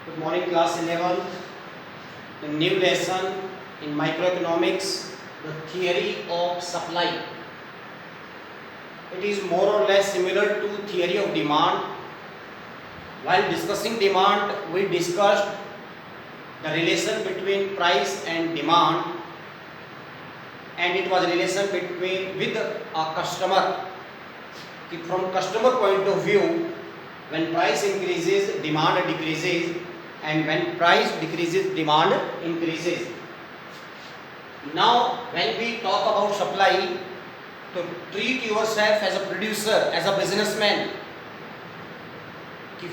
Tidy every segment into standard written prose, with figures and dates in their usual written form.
Good morning, class 11. The new lesson in microeconomics, the theory of supply. It is more or less similar to theory of demand. While discussing demand, we discussed the relation between price and demand, and it was a relation between with a customer. From customer point of view, when price increases, demand decreases, and when price decreases, demand increases. Now when we talk about supply, to treat yourself as a producer, as a businessman.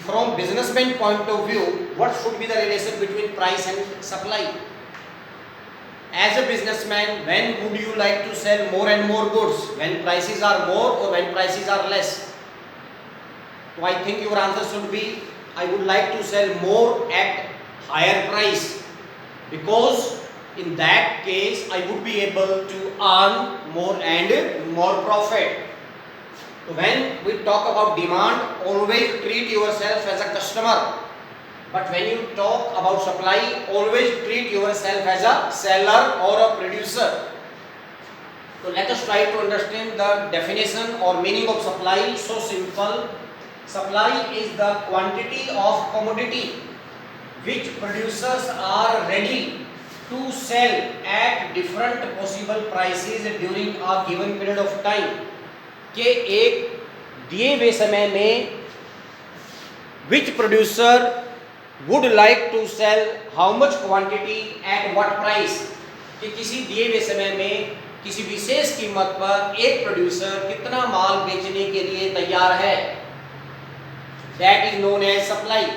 From businessman point of view, what should be the relation between price and supply? As a businessman, when would you like to sell more and more goods? When prices are more or when prices are less? So I think your answer should be, I would like to sell more at higher price, because in that case I would be able to earn more and more profit. So when we talk about demand, always treat yourself as a customer. But when you talk about supply, always treat yourself as a seller or a producer. So let us try to understand the definition or meaning of supply. So simple. Supply is the quantity of commodity which producers are ready to sell at different possible prices during a given period of time. कि एक दिए हुए समय में which producer would like to sell how much quantity at what price, कि किसी दिए हुए समय में किसी विशेष कीमत पर एक प्रोड्यूसर कितना माल बेचने के लिए तैयार है. That is known as supply.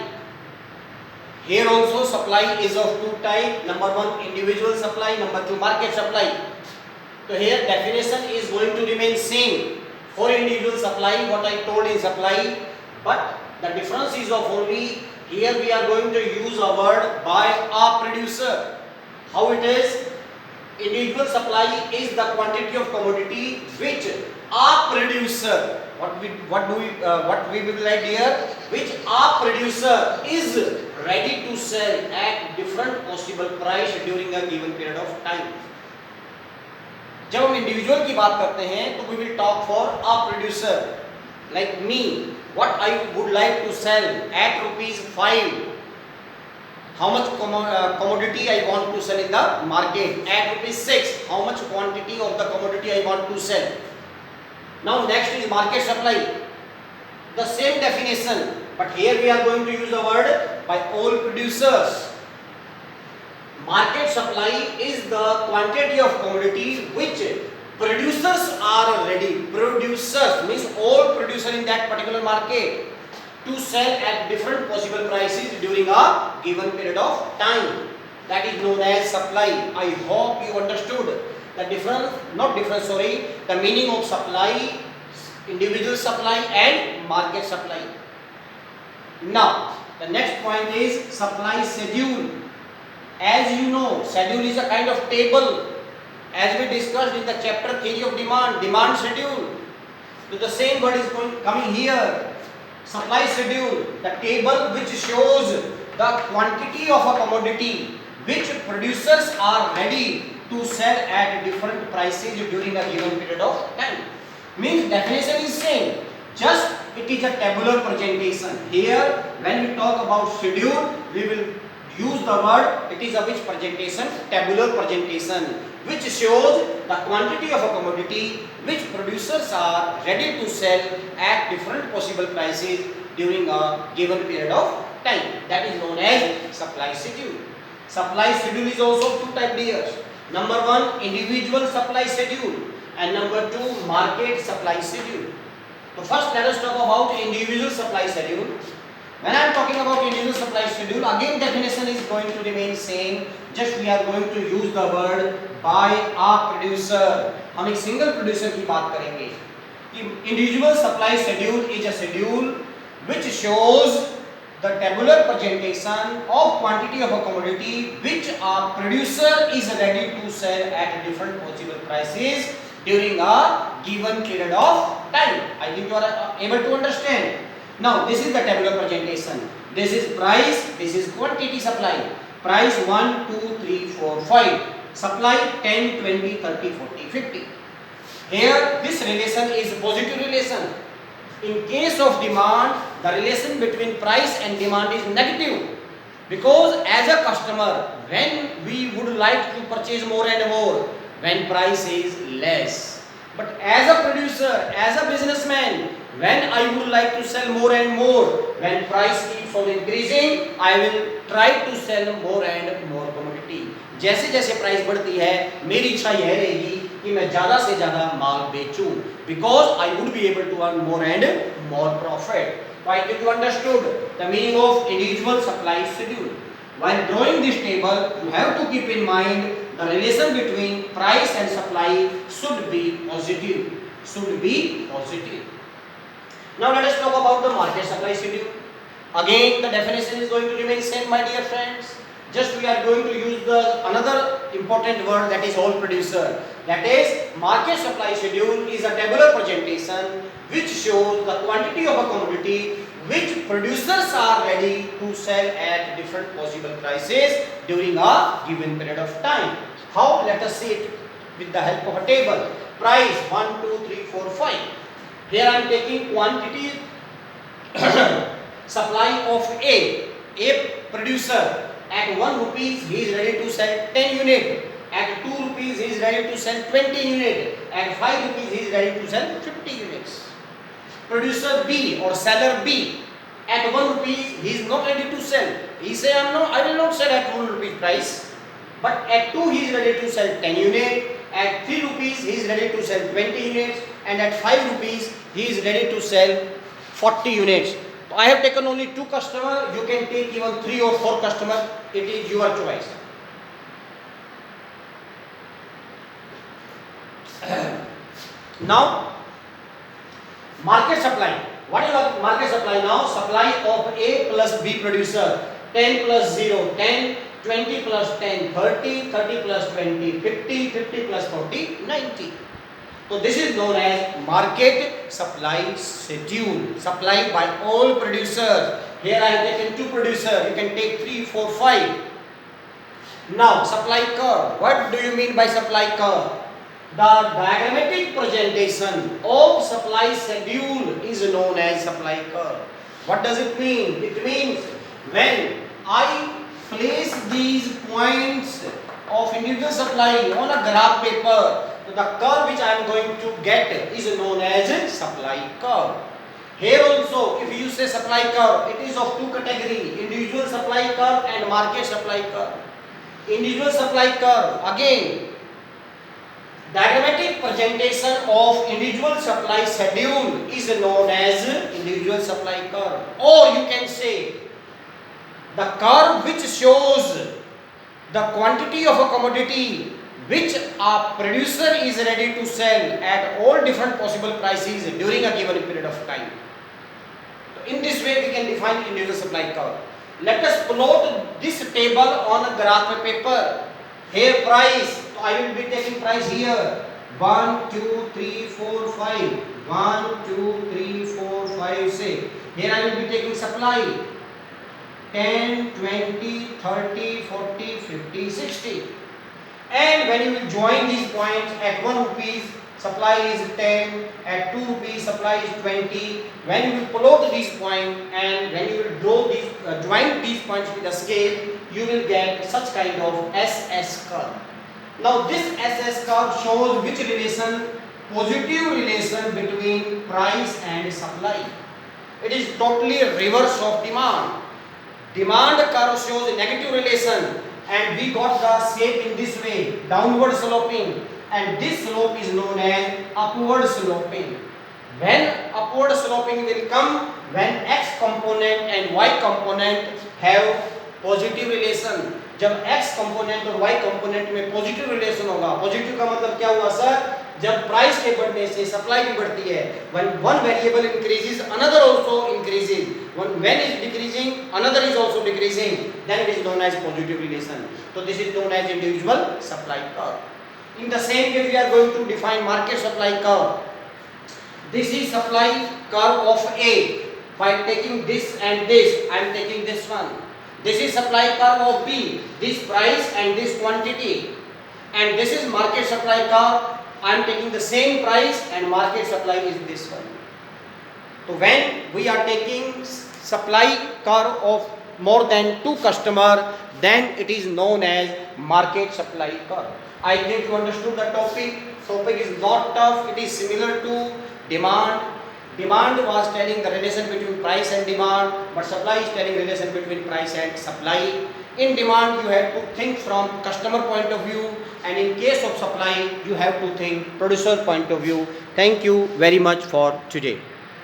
Here also supply is of two types. Number one, individual supply. Number two, market supply. So here definition is going to remain same for individual supply, what I told in supply, but the difference is of only here we are going to use a word by a producer. How it is? Individual supply is the quantity of commodity which a producer, what we will write here, which a producer is ready to sell at different possible price during a given period of time. जब हम individual की बात करते हैं तो we will talk for a producer like me. What I would like to sell at ₹5. how much commodity I want to sell in the market at ₹6. how much quantity of the commodity I want to sell. Now next is market supply. The same definition, but here we are going to use the word by all producers. Market supply is the quantity of commodity which producers are ready. Producers means all producers in that particular market to sell at different possible prices during a given period of time. That is known as supply. I hope you understood the the meaning of supply, individual supply and market supply. Now, the next point is supply schedule. As you know, schedule is a kind of table, as we discussed in the chapter theory of demand, demand schedule. So the same word is coming here. Supply schedule, the table which shows the quantity of a commodity which producers are ready to sell at different prices during a given period of time. Means definition is same, just it is a tabular presentation. Here when we talk about schedule, we will use the word, it is a which presentation? Tabular presentation, which shows the quantity of a commodity which producers are ready to sell at different possible prices during a given period of time. That is known as supply schedule. Supply schedule is also two types here. Number one, individual supply schedule, and number two, market supply schedule. So first let us talk about individual supply schedule. When I am talking about individual supply schedule, again definition is going to remain same. Just we are going to use the word by a producer. हम एक single producer की बात करेंगे कि individual supply schedule is a schedule which shows the tabular presentation of quantity of a commodity which a producer is ready to sell at different possible prices during a given period of time. I think you are able to understand. Now this is the tabular presentation. This is price, this is quantity supply. Price 1, 2, 3, 4, 5. Supply 10, 20, 30, 40, 50. Here this relation is positive relation. In case of demand, the relation between price and demand is negative. Because as a customer, when we would like to purchase more and more, when price is less. But as a producer, as a businessman, when I would like to sell more and more, when price keeps on increasing, I will try to sell more and more commodity. जैसे जैसे price बढ़ती है, मेरी इच्छा यह रहेगी कि मैं ज़्यादा से ज़्यादा माल बेचूं, because I would be able to earn more and more profit. I think you understood the meaning of individual supply schedule. While drawing this table, you have to keep in mind the relation between price and supply should be positive. Should be positive. Now let us talk about the market supply schedule. Again, the definition is going to remain same, my dear friends. Just we are going to use the another important word, that is all producer. That is, market supply schedule is a tabular presentation which shows the quantity of a commodity which producers are ready to sell at different possible prices during a given period of time. How? Let us see it with the help of a table. Price 1, 2, 3, 4, 5. Here I am taking quantity supply of A producer. At 1 rupees he is ready to sell 10 units. At 2 rupees he is ready to sell 20 units. At 5 rupees he is ready to sell 50 units. Producer B or seller B, at 1 rupees he is not ready to sell. He say I will not sell at 1 rupee price. But at 2 he is ready to sell 10 units. At 3 rupees he is ready to sell 20 units. And at 5 rupees he is ready to sell 40 units. I have taken only 2 customers. You can take even 3 or 4 customers. It is your choice. Now, market supply. What is the market supply now? Supply of A plus B producer. 10 plus 0, 10. 20 plus 10, 30. 30 plus 20, 50. 50 plus 40, 90. So this is known as market supply schedule. Supplied by all producers. Here I have taken 2 producers. You can take 3, 4, 5. Now, supply curve. What do you mean by supply curve? The diagrammatic presentation of supply schedule is known as supply curve. What does it mean? It means when I place these points of individual supply on a graph paper, the curve which I am going to get is known as supply curve. Here also, if you say supply curve, it is of 2 categories: individual supply curve and market supply curve. Individual supply curve, again, diagrammatic presentation of individual supply schedule is known as individual supply curve. Or you can say the curve which shows the quantity of a commodity which a producer is ready to sell at all different possible prices during a given period of time. In this way we can define individual supply curve. Let us plot this table on a graph paper. Here price, so I will be taking price here. 1, 2, 3, 4, 5. 1, 2, 3, 4, 5, 6. Here I will be taking supply. 10, 20, 30, 40, 50, 60. And when you will join these points, at 1 rupees supply is 10, at 2 rupees supply is 20. When you will plot these points and when you will draw these, join these points with a scale, you will get such kind of SS curve. Now this SS curve shows which relation? Positive relation between price and supply. It is totally reverse of demand. Demand curve shows a negative relation, and we got the shape in this way, downward sloping, and this slope is known as upward sloping. When upward sloping will come, when x component and y component have positive relation. जब x component और y component में positive relation होगा, positive का मतलब क्या हुआ sir? जब price के बढ़ने से supply भी बढ़ती है. When one variable increases, another also increases. When is decreasing, another is also decreasing. Then it is known as positive relation. So this is known as individual supply curve. In the same way, we are going to define market supply curve. This is supply curve of A. by taking this and this, I am taking this one. This is supply curve of B, this price and this quantity. And this is market supply curve, I am taking the same price and market supply is this one. So when we are taking supply curve of more than 2 customer, then it is known as market supply curve. I think you understood the topic. Topic is not tough, it is similar to demand. Demand was telling the relation between price and demand, but supply is telling relation between price and supply. In demand you have to think from customer point of view, and in case of supply you have to think producer point of view. Thank you very much for today.